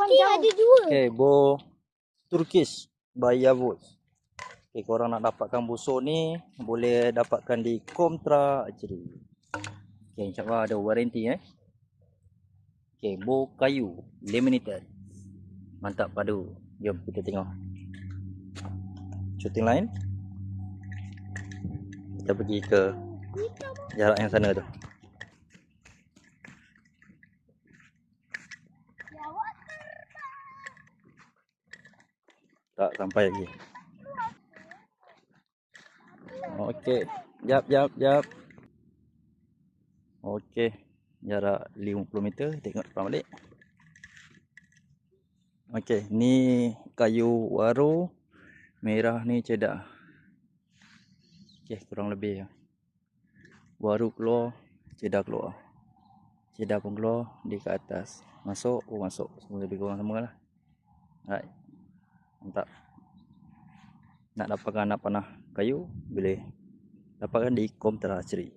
ada dua. Okay, bo Turkish by Yavuz. Okay, korang nak dapatkan busuk ni boleh dapatkan di Komtra Archery. Okay, insyaAllah ada warranty Okay, bo kayu laminated. Mantap padu. Jom kita tengok shooting line. Kita pergi ke jarak yang sana tu. Tak sampai lagi. Okey, jap. Okey, jarak 50 meter, tengok depan balik. Okey, ni kayu waru merah ni cedak. Okey, kurang lebih waru keluar, cedak keluar. Cedak pun keluar di ke atas. Masuk, masuk. Semua lebih kurang sama lah. Alright. Mantap. Nak dapatkan anak panah kayu, boleh dapatkan di Komtra Archery.